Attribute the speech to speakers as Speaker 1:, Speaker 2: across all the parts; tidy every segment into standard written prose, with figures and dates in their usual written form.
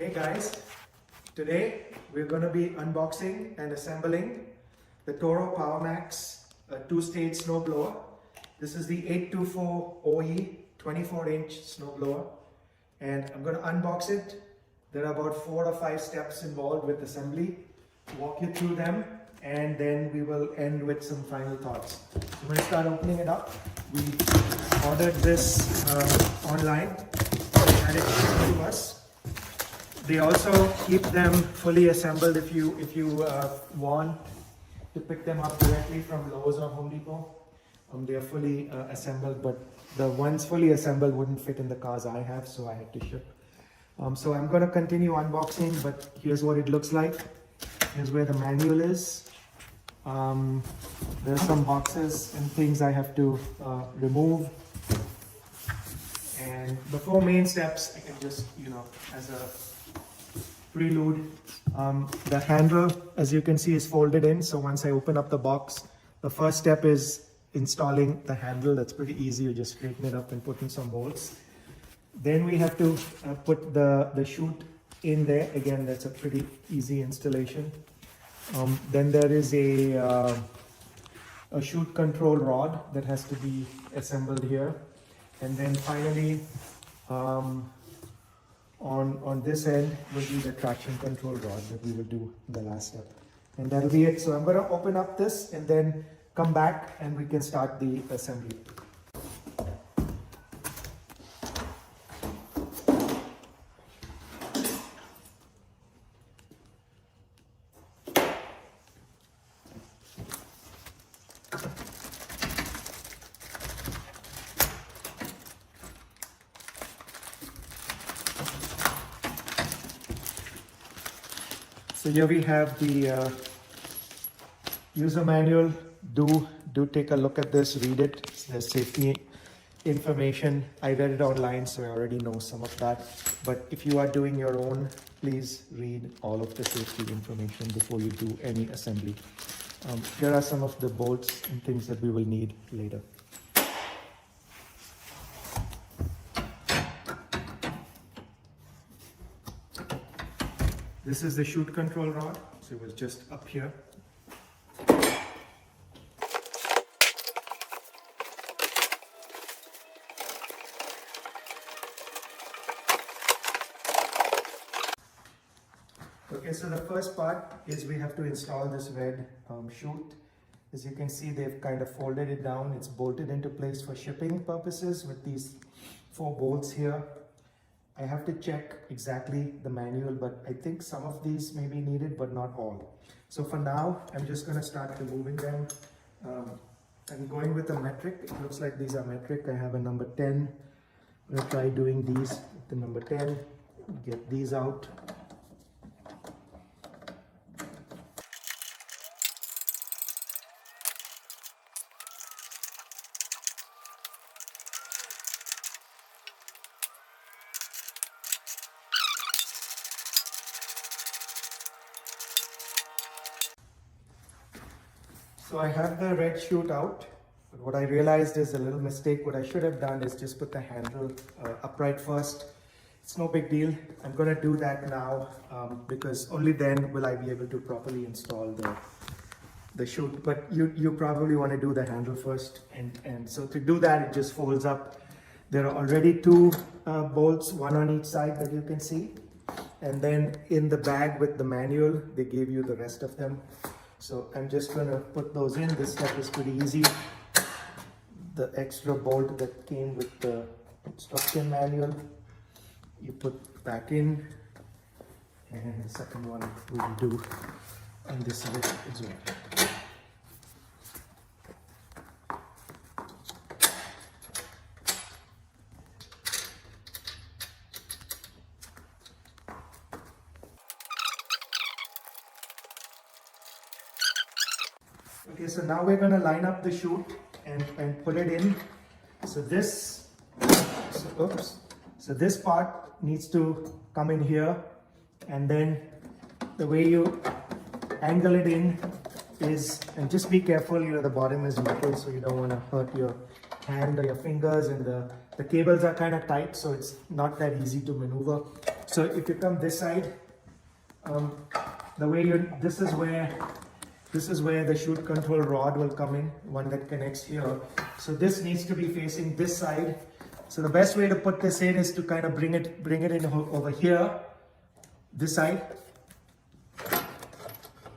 Speaker 1: Hey guys, today we're going to be unboxing and assembling the Toro Power Max 2-stage snowblower. This is the 824 OE 24-inch snowblower, and I'm going to unbox it. There are about 4 or 5 steps involved with assembly. Walk you through them, and then we will end with some final thoughts. I'm going to start opening it up. We ordered this online, and it shipped to us. They also keep them fully assembled if you want to pick them up directly from Lowe's or Home Depot. They are fully assembled, but the ones fully assembled wouldn't fit in the cars I have, so I had to ship. So I'm going to continue unboxing, but here's what it looks like. Here's where the manual is. There's some boxes and things I have to remove. And before main steps, I can just, as a prelude, the handle, as you can see, is folded in. So once I open up the box, the first step is installing the handle. That's pretty easy. You just straighten it up and put in some bolts. Then we have to put the chute in there. Again, that's a pretty easy installation. Then there is a chute control rod that has to be assembled here. And then finally, on this end will be the traction control rod that we will do the last step. And that'll be it. So I'm going to open up this and then come back and we can start the assembly. So here we have the user manual. Do take a look at this, read it. There's safety information. I read it online, so I already know some of that. But if you are doing your own, please read all of the safety information before you do any assembly. Here are some of the bolts and things that we will need later. This is the chute control rod, so it was just up here. Okay, so the first part is we have to install this red chute. As you can see, they've kind of folded it down. It's bolted into place for shipping purposes with these 4 bolts here. I have to check exactly the manual, but I think some of these may be needed, but not all. So for now, I'm just going to start removing them. I'm going with a metric. It looks like these are metric. I have a number 10. I'm going to try doing these with the number 10. Get these out. So I have the red chute out, but what I realized is a little mistake. What I should have done is just put the handle upright first. It's no big deal. I'm going to do that now because only then will I be able to properly install the chute. But you probably want to do the handle first. And so to do that, it just folds up. There are already 2 bolts, 1 on each side that you can see. And then in the bag with the manual, they gave you the rest of them. So I'm just going to put those in. This step is pretty easy. The extra bolt that came with the instruction manual, you put back in. And the second one we will do on this side as well. Okay, so now we're going to line up the chute and put it in. So this part needs to come in here, and then the way you angle it in is, and just be careful, the bottom is metal, so you don't want to hurt your hand or your fingers, and the cables are kind of tight, so it's not that easy to maneuver. So if you come this side, the way this is where the chute control rod will come in, one that connects here. So this needs to be facing this side. So the best way to put this in is to kind of bring it in over here, this side.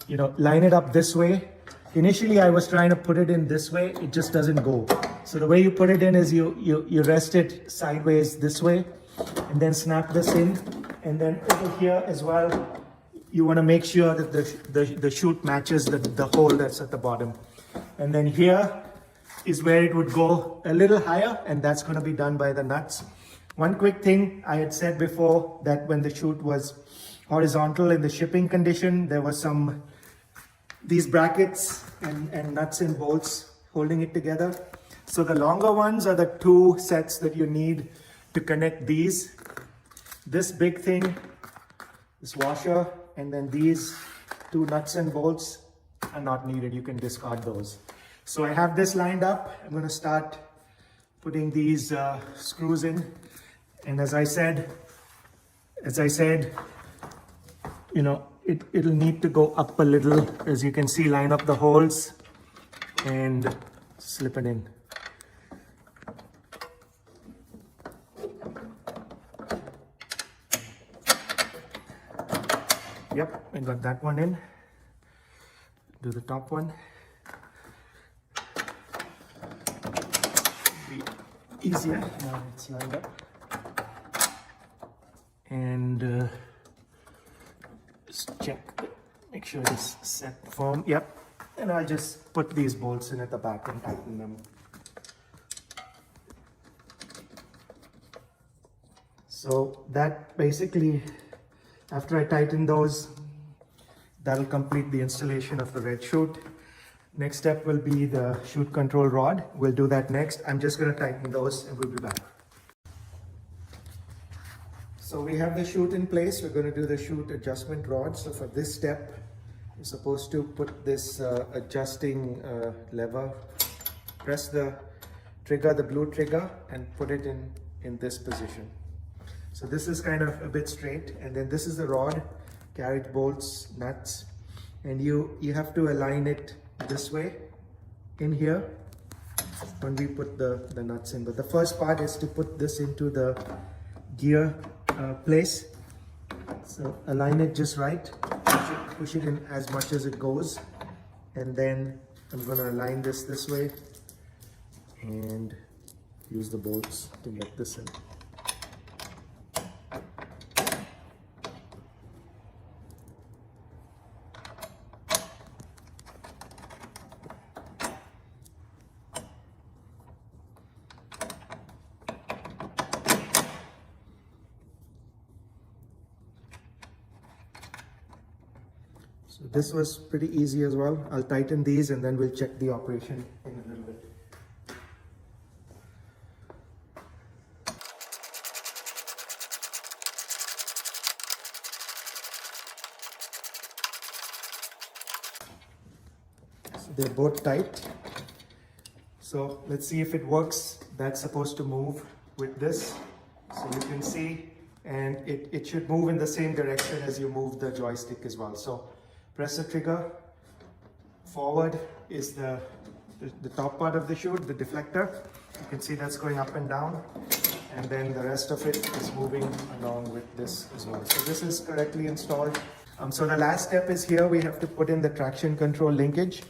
Speaker 1: You know, line it up this way. Initially, I was trying to put it in this way. It just doesn't go. So the way you put it in is you rest it sideways this way, and then snap this in. And then over here as well, you want to make sure that the chute matches the hole that's at the bottom. And then here is where it would go a little higher, and that's going to be done by the nuts. One quick thing I had said before, that when the chute was horizontal in the shipping condition, there was these brackets and nuts and bolts holding it together. So the longer ones are the 2 sets that you need to connect these. This big thing, this washer, and then these 2 nuts and bolts are not needed. You can discard those. So I have this lined up. I'm going to start putting these screws in. And as I said, you know, it'll need to go up a little. As you can see, line up the holes and slip it in. Yep, I got that one in. Do the top one. Be easier now it's lined up. And just check, make sure it's set firm. Yep, and I'll just put these bolts in at the back and tighten them. So that basically, after I tighten those, that'll complete the installation of the red chute. Next step will be the chute control rod. We'll do that next. I'm just going to tighten those and we'll be back. So we have the chute in place. We're going to do the chute adjustment rod. So for this step, you're supposed to put this adjusting lever, press the trigger, the blue trigger, and put it in this position. So this is kind of a bit straight, and then this is the rod, carriage bolts, nuts, and you have to align it this way in here when we put the nuts in. But the first part is to put this into the gear place. So align it just right, push it in as much as it goes, and then I'm going to align this way and use the bolts to get this in. So this was pretty easy as well. I'll tighten these and then we'll check the operation in a little bit. So they're both tight. So let's see if it works. That's supposed to move with this. So you can see, and it should move in the same direction as you move the joystick as well. So press the trigger. Forward is the top part of the chute, the deflector. You can see that's going up and down. And then the rest of it is moving along with this as well. So this is correctly installed. So the last step is here. We have to put in the traction control linkage.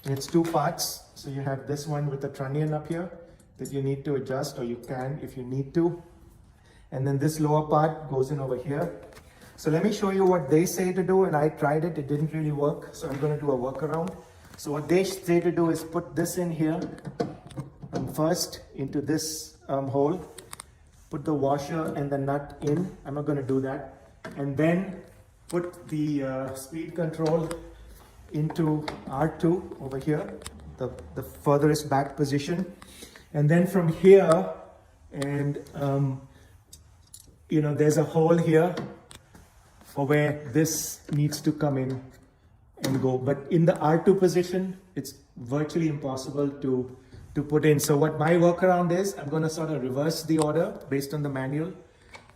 Speaker 1: It's 2 parts. So you have this one with the trunnion up here that you need to adjust, or you can if you need to. And then this lower part goes in over here. So let me show you what they say to do, and I tried it, it didn't really work. So I'm going to do a workaround. So what they say to do is put this in here first into this hole, put the washer and the nut in. I'm not going to do that. And then put the speed control into R2 over here, the furthest back position. And then from here, and you know, there's a hole here for where this needs to come in and go. But in the R2 position, it's virtually impossible to put in. So what my workaround is, I'm going to sort of reverse the order based on the manual.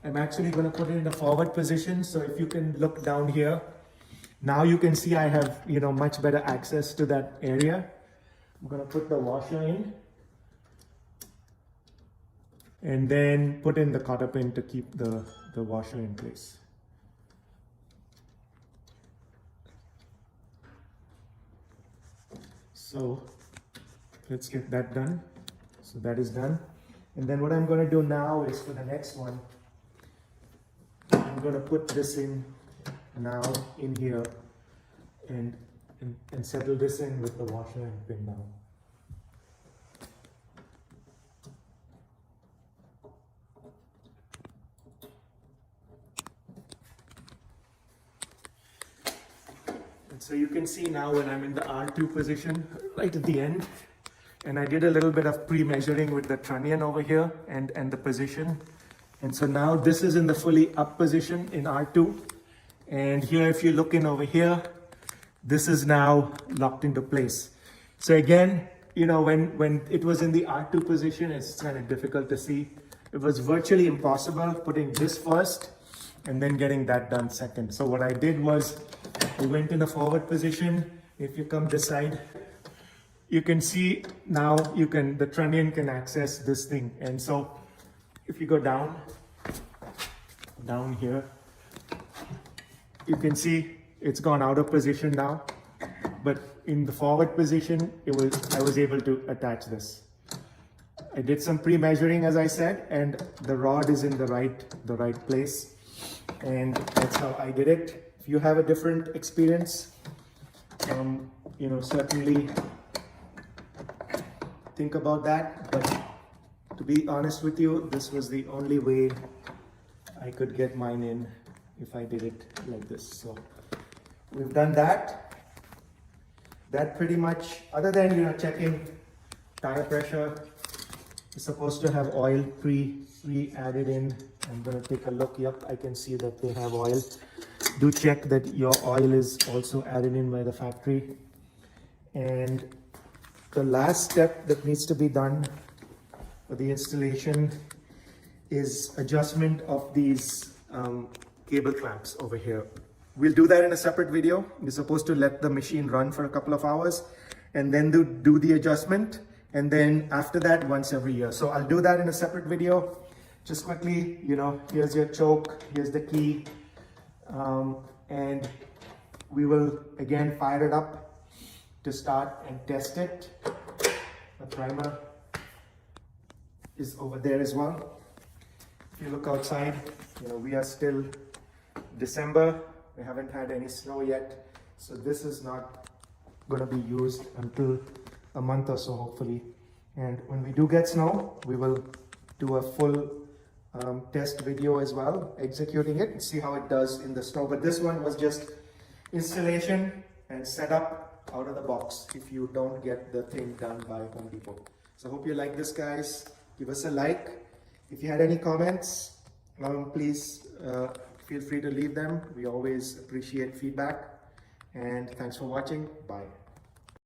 Speaker 1: I'm actually going to put it in a forward position. So if you can look down here, now you can see I have, much better access to that area. I'm going to put the washer in and then put in the cotter pin to keep the washer in place. So let's get that done. So that is done. And then what I'm going to do now is for the next one, I'm going to put this in now in here and settle this in with the washer and pin down. And so you can see now when I'm in the R2 position right at the end, and I did a little bit of pre-measuring with the trunnion over here and the position. And so now this is in the fully up position in R2. And here, if you look in over here, this is now locked into place. So again, when it was in the R2 position, it's kind of difficult to see. It was virtually impossible putting this first and then getting that done second. So what I did was I went in a forward position. If you come this side, you can see now the trunnion can access this thing. And so if you go down here, you can see it's gone out of position now. But in the forward position, I was able to attach this. I did some pre-measuring, as I said, and the rod is in the right place. And that's how I did it. If you have a different experience, certainly think about that. But to be honest with you, this was the only way I could get mine in if I did it like this. So we've done that. That pretty much, other than checking tire pressure, is supposed to have oil pre-added in. I'm going to take a look. Yep, I can see that they have oil. Do check that your oil is also added in by the factory. And the last step that needs to be done for the installation is adjustment of these cable clamps over here. We'll do that in a separate video. You're supposed to let the machine run for a couple of hours and then do the adjustment. And then after that, once every year. So I'll do that in a separate video. Just quickly, here's your choke, here's the key. And we will again fire it up to start and test it. The primer is over there as well. If you look outside, we are still December. We haven't had any snow yet. So this is not going to be used until a month or so, hopefully. And when we do get snow, we will do a full test video as well, executing it and see how it does in the snow. But this one was just installation and setup out of the box if you don't get the thing done by Home Depot. So hope you like this, guys. Give us a like. If you had any comments, please feel free to leave them. We always appreciate feedback. And thanks for watching. Bye.